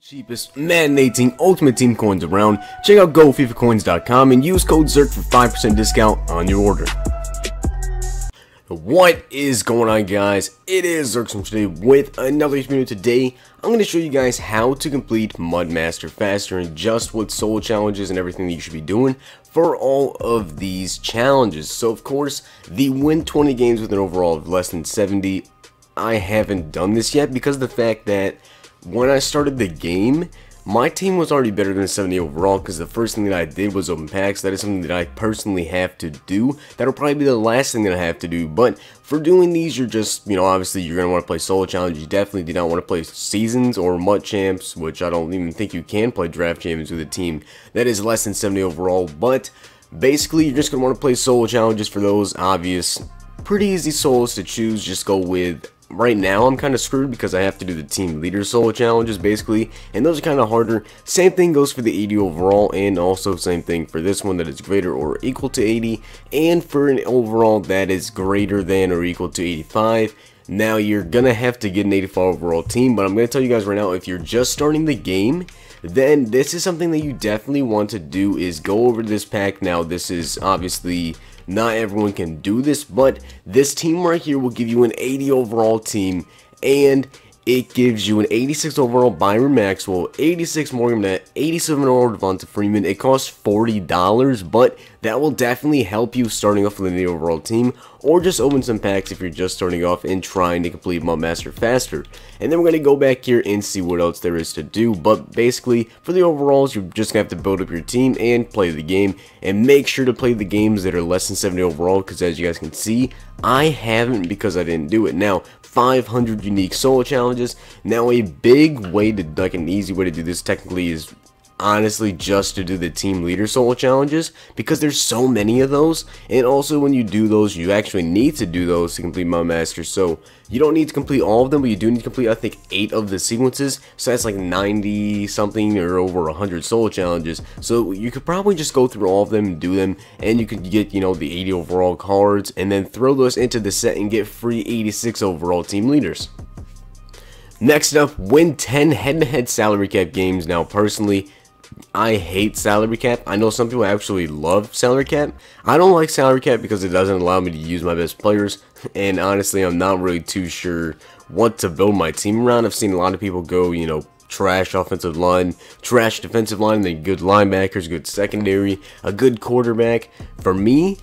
Cheapest Madden 18 Ultimate Team coins around. Check out GoFifaCoins.com and use code ZIRK for 5% discount on your order. What is going on, guys? It is Zirksee today with another video. Today I'm going to show you guys how to complete Mud Master faster and just what solo challenges and everything that you should be doing for all of these challenges. So of course, the win 20 games with an overall of less than 70, I haven't done this yet because of the fact that when I started the game, my team was already better than 70 overall because the first thing that I did was open packs. That is something that I personally have to do. That'll probably be the last thing that I have to do. But for doing these, you're just, obviously you're going to want to play solo challenge. You definitely do not want to play seasons or mud champs, which I don't even think you can play draft champions with a team that is less than 70 overall. But basically, you're just going to want to play solo challenges for those obvious, pretty easy solos to choose. Just go with... Right now, I'm kind of screwed because I have to do the team leader solo challenges, basically, and those are kind of harder. Same thing goes for the 80 overall, and also same thing for this one that is greater or equal to 80, and for an overall that is greater than or equal to 85. Now, you're gonna have to get an 85 overall team, but I'm gonna tell you guys right now, if you're just starting the game, then this is something that you definitely want to do, is go over this pack. Now, this is obviously... not everyone can do this, but this team right here will give you an 80 overall team, and it gives you an 86 overall Byron Maxwell, 86 Morgan Net, 87 overall Devonta Freeman. It costs $40, but that will definitely help you starting off with an 80 overall team, or just open some packs if you're just starting off and trying to complete Mud Master faster. And then we're going to go back here and see what else there is to do, but basically, for the overalls, you're just going to have to build up your team and play the game, and make sure to play the games that are less than 70 overall, because as you guys can see, I haven't because I didn't do it. Now, 500 unique solo challenges. Now, a big way to, like an easy way to do this technically is honestly just to do the team leader solo challenges, because there's so many of those, and also when you do those, you actually need to do those to complete Mud Master. So you don't need to complete all of them, but you do need to complete, I think, 8 of the sequences, so that's like 90 something or over 100 solo challenges. So you could probably just go through all of them and do them, and you could get, the 80 overall cards and then throw those into the set and get free 86 overall team leaders. Next up, win 10 head-to-head salary cap games. Now, personally, I hate salary cap. I know some people actually love salary cap. I don't like salary cap because it doesn't allow me to use my best players, and honestly, I'm not really too sure what to build my team around. I've seen a lot of people go, trash offensive line, trash defensive line, then good linebackers, good secondary, a good quarterback. For me,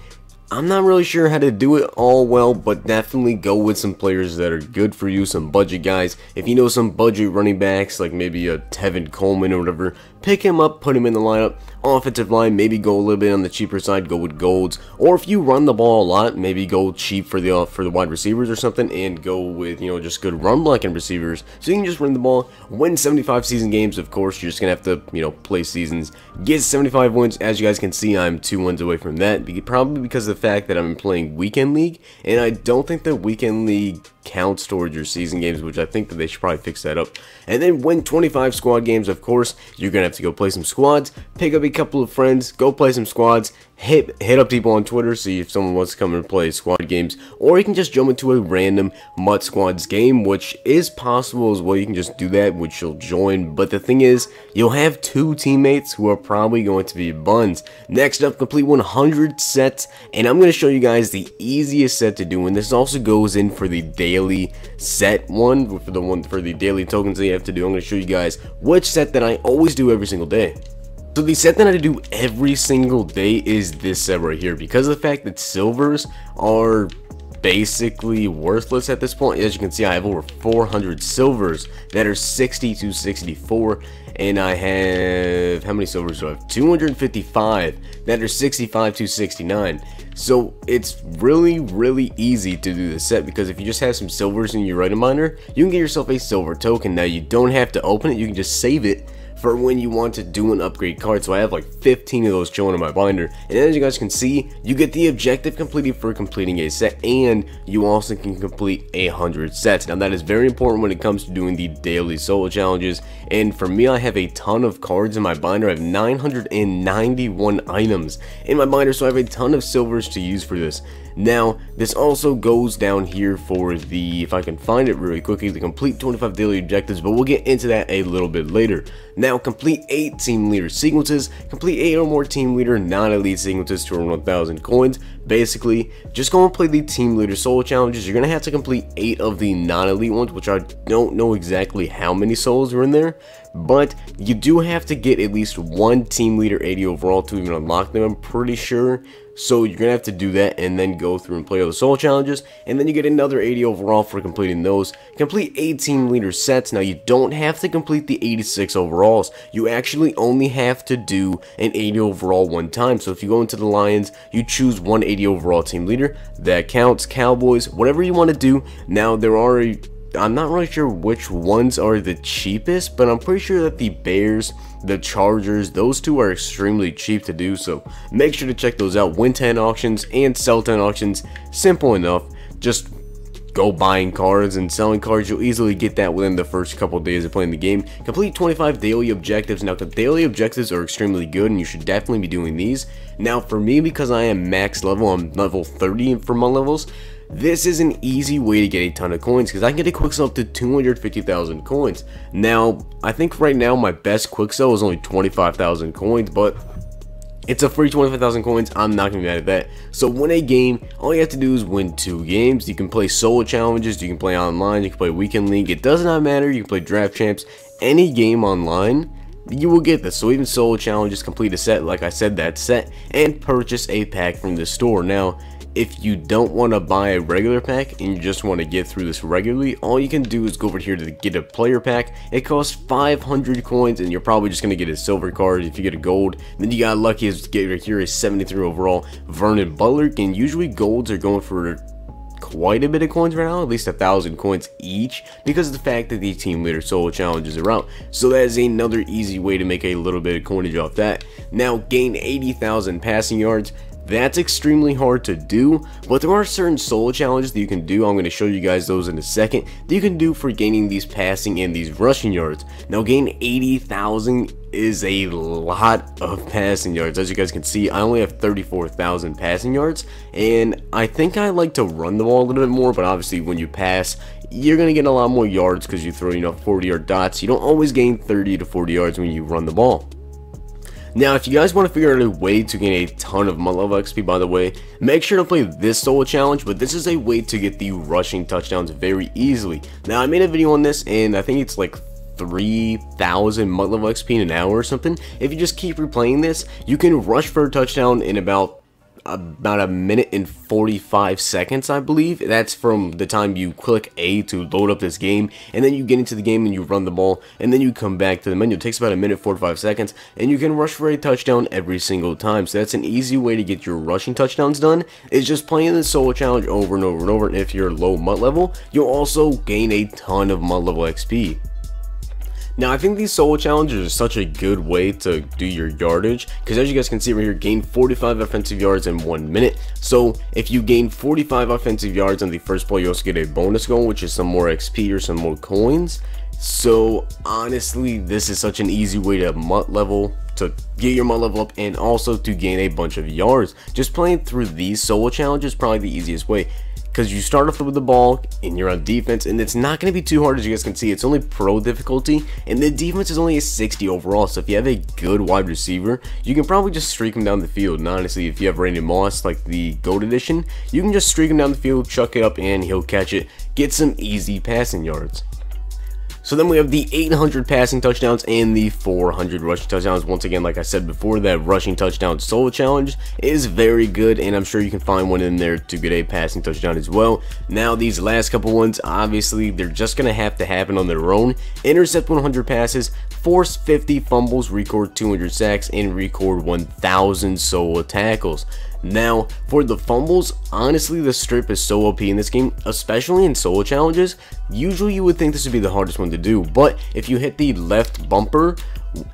I'm not really sure how to do it all well, but definitely go with some players that are good for you, some budget guys. If you know some budget running backs, like maybe a Tevin Coleman or whatever, pick him up, put him in the lineup. Offensive line, maybe go a little bit on the cheaper side, go with golds. Or if you run the ball a lot, maybe go cheap for the wide receivers or something, and go with, just good run blocking receivers. So you can just run the ball, win 75 season games. Of course, you're just gonna have to, play seasons, get 75 wins. As you guys can see, I'm 2 wins away from that, probably because of the fact that I'm playing weekend league, and I don't think the weekend league counts towards your season games, which I think that they should probably fix that up. And then win 25 squad games. Of course, you're gonna have to go play some squads, pick up a couple of friends, go play some squads, hit up people on Twitter, see if someone wants to come and play squad games, or you can just jump into a random Mud Squads game, which is possible as well. You can just do that, which you'll join, but the thing is, you'll have 2 teammates who are probably going to be buns. Next up, complete 100 sets, and I'm going to show you guys the easiest set to do, and this also goes in for the daily set one, for the daily tokens that you have to do. I'm going to show you guys which set that I always do every single day. So the set that I do every single day is this set right here, because of the fact that silvers are basically worthless at this point. As you can see, I have over 400 silvers that are 60 to 64, and I have, how many silvers do I have? 255 that are 65 to 69. So it's really easy to do this set, because if you just have some silvers in your item miner, you can get yourself a silver token. Now, you don't have to open it, you can just save it for when you want to do an upgrade card. So I have like 15 of those chilling in my binder, and as you guys can see, you get the objective completed for completing a set, and you also can complete 100 sets. Now that is very important when it comes to doing the daily solo challenges, and for me, I have a ton of cards in my binder. I have 991 items in my binder, so I have a ton of silvers to use for this. Now, this also goes down here for the, if I can find it really quickly, the complete 25 daily objectives, but we'll get into that a little bit later. Now, complete 8 team leader sequences, complete 8 or more team leader non-elite sequences to earn 1,000 coins. Basically, just go and play the team leader solo challenges. You're going to have to complete 8 of the non-elite ones, which I don't know exactly how many souls are in there, but you do have to get at least 1 team leader 80 overall to even unlock them, I'm pretty sure. So you're going to have to do that and then go through and play all the solo challenges, and then you get another 80 overall for completing those. Complete 18 leader sets. Now you don't have to complete the 86 overalls. You actually only have to do an 80 overall one time. So if you go into the Lions, you choose 180 overall team leader. That counts. Cowboys, whatever you want to do. Now there are I'm not really sure which ones are the cheapest, but I'm pretty sure that the Bears, the Chargers, those two are extremely cheap to do, so make sure to check those out. Win 10 auctions and sell 10 auctions, simple enough. Just go buying cards and selling cards. You'll easily get that within the first couple of days of playing the game. Complete 25 daily objectives. Now the daily objectives are extremely good, and you should definitely be doing these. Now for me, because I am max level, I'm level 30 for my levels, this is an easy way to get a ton of coins, because I can get a quick sell up to 250,000 coins. Now, I think right now my best quick sell is only 25,000 coins, but it's a free 25,000 coins. I'm not going to be mad at that. So win a game, all you have to do is win 2 games. You can play solo challenges, you can play online, you can play weekend league. It does not matter. You can play draft champs, any game online. You will get this. So even solo challenges, complete a set, like I said, that set, and purchase a pack from the store. Now, if you don't want to buy a regular pack and you just want to get through this regularly, all you can do is go over here to get a player pack. It costs 500 coins, and you're probably just going to get a silver card. If you get a gold, then you got lucky as to get right here a 73 overall Vernon Butler, and usually golds are going for quite a bit of coins right now, at least 1,000 coins each, because of the fact that the team leader solo challenges are out. So that is another easy way to make a little bit of coinage off that. Now, gain 80,000 passing yards. That's extremely hard to do, but there are certain solo challenges that you can do. I'm going to show you guys those in a second, that you can do for gaining these passing and these rushing yards. Now, gain 80,000 is a lot of passing yards. As you guys can see, I only have 34,000 passing yards, and I think I like to run the ball a little bit more, but obviously when you pass, you're going to get a lot more yards because you throw, 40-yard dots. You don't always gain 30 to 40 yards when you run the ball. Now, if you guys want to figure out a way to gain a ton of mud-level XP, by the way, make sure to play this solo challenge, but this is a way to get the rushing touchdowns very easily. Now, I made a video on this, and I think it's like 3,000 mud-level XP in an hour or something. If you just keep replaying this, you can rush for a touchdown in about a minute and 45 seconds, I believe. That's from the time you click A to load up this game, and then you get into the game and you run the ball, and then you come back to the menu. It takes about a minute 45 seconds, and you can rush for a touchdown every single time. So that's an easy way to get your rushing touchdowns done, is just playing the solo challenge over and over and over. And if you're low mud level, you'll also gain a ton of mud level XP. Now, I think these solo challenges are such a good way to do your yardage, because as you guys can see right here, gain 45 offensive yards in 1 minute. So if you gain 45 offensive yards on the first play, you also get a bonus goal, which is some more XP or some more coins. So honestly, this is such an easy way to mud level, to get your mud level up, and also to gain a bunch of yards. Just playing through these solo challenges is probably the easiest way, because you start off with the ball and you're on defense, and it's not going to be too hard. As you guys can see, it's only pro difficulty, and the defense is only a 60 overall. So if you have a good wide receiver, you can probably just streak him down the field. And honestly, if you have Randy Moss like the GOAT edition, you can just streak him down the field, chuck it up, and he'll catch it, get some easy passing yards. So then we have the 800 passing touchdowns and the 400 rushing touchdowns. Once again, like I said before, that rushing touchdown solo challenge is very good, and I'm sure you can find one in there to get a passing touchdown as well. Now, these last couple ones, obviously, they're just going to have to happen on their own. Intercept 100 passes, force 50 fumbles, record 200 sacks, and record 1,000 solo tackles. Now, for the fumbles, honestly, the strip is so OP in this game, especially in solo challenges. Usually you would think this would be the hardest one to do, but if you hit the left bumper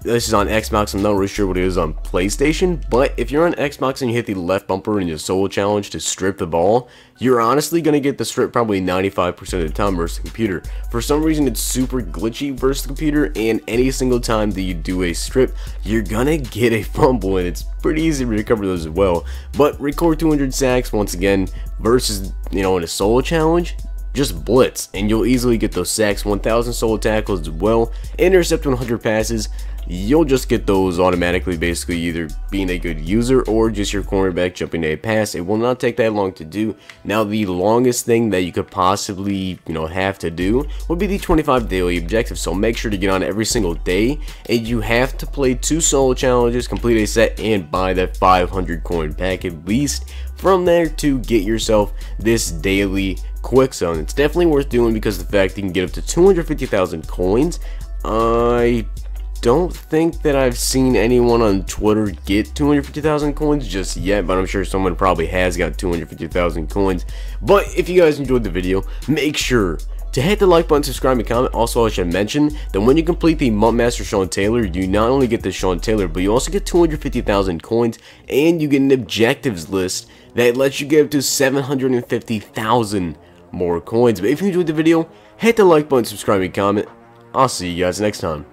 This is on Xbox. I'm not really sure what it is on PlayStation, but if you're on Xbox and you hit the left bumper in your solo challenge to strip the ball, you're honestly going to get the strip probably 95% of the time versus the computer. For some reason, it's super glitchy versus the computer, and any single time that you do a strip, you're going to get a fumble, and it's pretty easy to recover those as well. But record 200 sacks, once again, versus, in a solo challenge, just blitz, and you'll easily get those sacks. 1,000 solo tackles as well, intercept 100 passes. You'll just get those automatically, basically either being a good user or just your cornerback jumping a pass. It will not take that long to do. Now, the longest thing that you could possibly, have to do would be the 25 daily objective. So make sure to get on every single day, and you have to play 2 solo challenges, complete a set, and buy that 500 coin pack at least from there to get yourself this daily quick zone. It's definitely worth doing because of the fact you can get up to 250,000 coins. I don't think that I've seen anyone on Twitter get 250,000 coins just yet, but I'm sure someone probably has got 250,000 coins. But if you guys enjoyed the video, make sure to hit the like button, subscribe, and comment. Also, I should mention that when you complete the Mud Master Sean Taylor, you not only get the Sean Taylor, but you also get 250,000 coins, and you get an objectives list that lets you get up to 750,000 more coins. But if you enjoyed the video, hit the like button, subscribe, and comment. I'll see you guys next time.